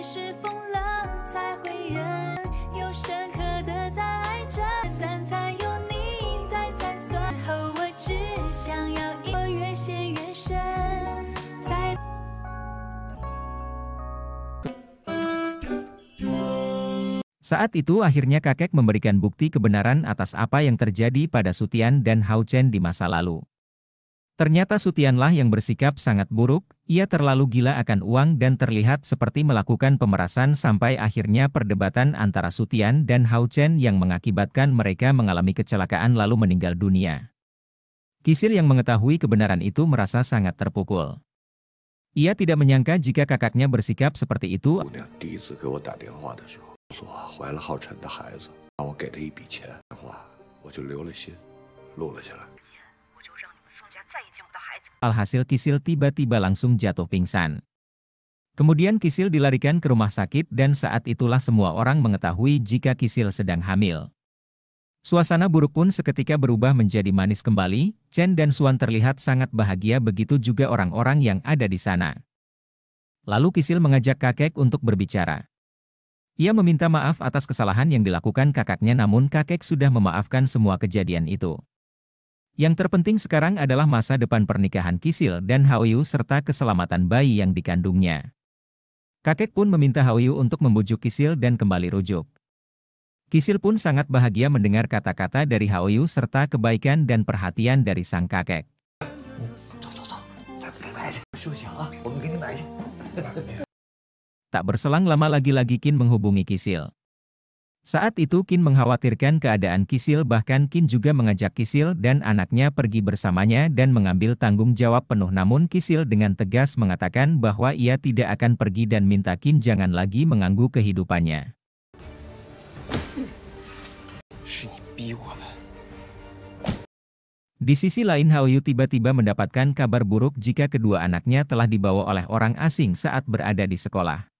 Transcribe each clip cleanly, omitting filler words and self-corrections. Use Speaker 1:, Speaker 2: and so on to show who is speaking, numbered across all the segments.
Speaker 1: 是疯了才会人有深刻的在爱着，三才有你在才算后，我只想要一个越陷越深。
Speaker 2: Saat itu akhirnya kakek memberikan bukti kebenaran atas apa yang terjadi pada Sutian dan Hao Chen di masa lalu. Ternyata Sutianlah yang bersikap sangat buruk, ia terlalu gila akan uang dan terlihat seperti melakukan pemerasan sampai akhirnya perdebatan antara Sutian dan Hao Chen yang mengakibatkan mereka mengalami kecelakaan lalu meninggal dunia. Kisil yang mengetahui kebenaran itu merasa sangat terpukul. Ia tidak menyangka jika kakaknya bersikap seperti itu.
Speaker 3: 说怀了浩辰的孩子，让我给他一笔钱的话，我就留了心，录了下来。
Speaker 4: 我就让你们宋家再也见不到孩子。
Speaker 2: Alhasil Kisil tiba-tiba langsung jatuh pingsan. Kemudian Kisil dilarikan ke rumah sakit dan saat itulah semua orang mengetahui jika Kisil sedang hamil. Suasana buruk pun seketika berubah menjadi manis kembali. Chen dan Xuan terlihat sangat bahagia, begitu juga orang-orang yang ada di sana. Lalu Kisil mengajak kakek untuk berbicara. Ia meminta maaf atas kesalahan yang dilakukan kakaknya, namun kakek sudah memaafkan semua kejadian itu. Yang terpenting sekarang adalah masa depan pernikahan Kisil dan Haoyu serta keselamatan bayi yang dikandungnya. Kakek pun meminta Haoyu untuk membujuk Kisil dan kembali rujuk. Kisil pun sangat bahagia mendengar kata-kata dari Haoyu serta kebaikan dan perhatian dari sang kakek. Tak berselang lama lagi-lagi Qin menghubungi Kisil. Saat itu Qin mengkhawatirkan keadaan Kisil, bahkan Qin juga mengajak Kisil dan anaknya pergi bersamanya dan mengambil tanggung jawab penuh, namun Kisil dengan tegas mengatakan bahwa ia tidak akan pergi dan minta Qin jangan lagi mengganggu kehidupannya. Di sisi lain Haoyu tiba-tiba mendapatkan kabar buruk jika kedua anaknya telah dibawa oleh orang asing saat berada di sekolah.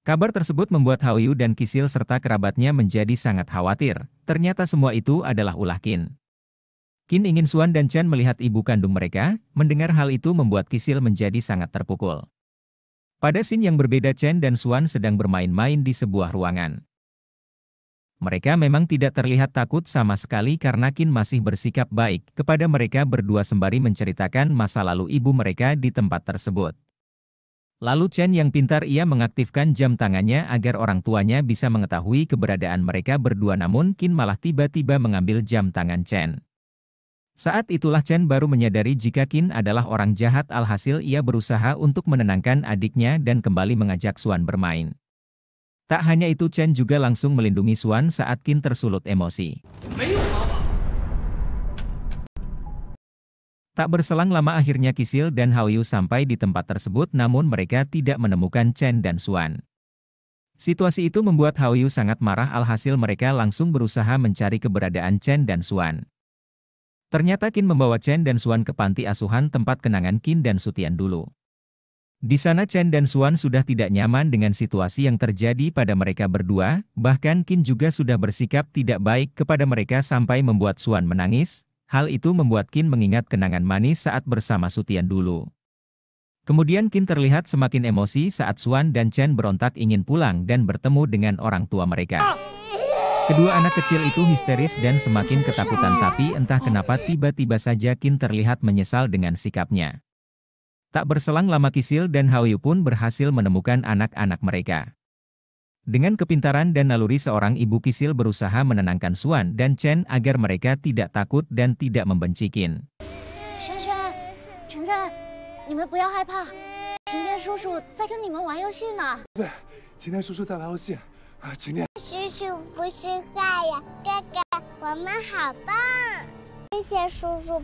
Speaker 2: Kabar tersebut membuat Haoyu dan Kisil serta kerabatnya menjadi sangat khawatir. Ternyata semua itu adalah ulah Qin. Qin ingin Xuan dan Chen melihat ibu kandung mereka. Mendengar hal itu membuat Kisil menjadi sangat terpukul. Pada scene yang berbeda, Chen dan Xuan sedang bermain-main di sebuah ruangan. Mereka memang tidak terlihat takut sama sekali karena Qin masih bersikap baik kepada mereka berdua sembari menceritakan masa lalu ibu mereka di tempat tersebut. Lalu Chen yang pintar, ia mengaktifkan jam tangannya agar orang tuanya bisa mengetahui keberadaan mereka berdua, namun Qin malah tiba-tiba mengambil jam tangan Chen. Saat itulah Chen baru menyadari jika Qin adalah orang jahat, alhasil ia berusaha untuk menenangkan adiknya dan kembali mengajak Xuan bermain. Tak hanya itu, Chen juga langsung melindungi Xuan saat Qin tersulut emosi. Tak berselang lama akhirnya Kisil dan Haoyu sampai di tempat tersebut, namun mereka tidak menemukan Chen dan Xuan. Situasi itu membuat Haoyu sangat marah, alhasil mereka langsung berusaha mencari keberadaan Chen dan Xuan. Ternyata Qin membawa Chen dan Xuan ke panti asuhan tempat kenangan Qin dan Sutian dulu. Di sana Chen dan Xuan sudah tidak nyaman dengan situasi yang terjadi pada mereka berdua, bahkan Qin juga sudah bersikap tidak baik kepada mereka sampai membuat Xuan menangis. Hal itu membuat Qin mengingat kenangan manis saat bersama Sutian dulu. Kemudian Qin terlihat semakin emosi saat Xuan dan Chen berontak ingin pulang dan bertemu dengan orang tua mereka. Kedua anak kecil itu histeris dan semakin ketakutan, tapi entah kenapa tiba-tiba saja Qin terlihat menyesal dengan sikapnya. Tak berselang lama Kisil dan Haoyu pun berhasil menemukan anak-anak mereka. Dengan kepintaran dan naluri seorang ibu, Kisil berusaha menenangkan Xuan dan Chen agar mereka tidak takut dan tidak membenci Qin.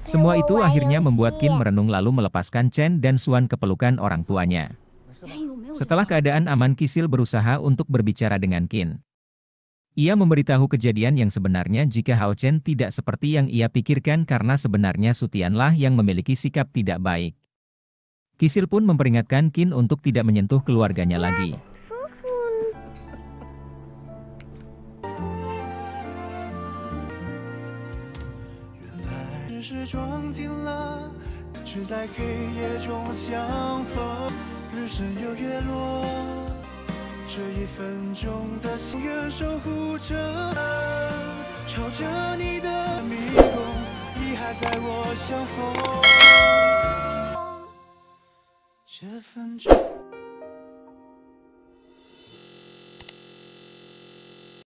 Speaker 2: Semua itu akhirnya membuat Qin merenung lalu melepaskan Chen dan Xuan ke pelukan orang tuanya. Setelah keadaan aman, Kisil berusaha untuk berbicara dengan Qin. Ia memberitahu kejadian yang sebenarnya jika Hao Chen tidak seperti yang ia pikirkan karena sebenarnya Sutianlah yang memiliki sikap tidak baik. Kisil pun memperingatkan Qin untuk tidak menyentuh keluarganya lagi.
Speaker 5: 这一分钟的永远守护着，朝着你的迷宫，你还在我相逢。这分钟。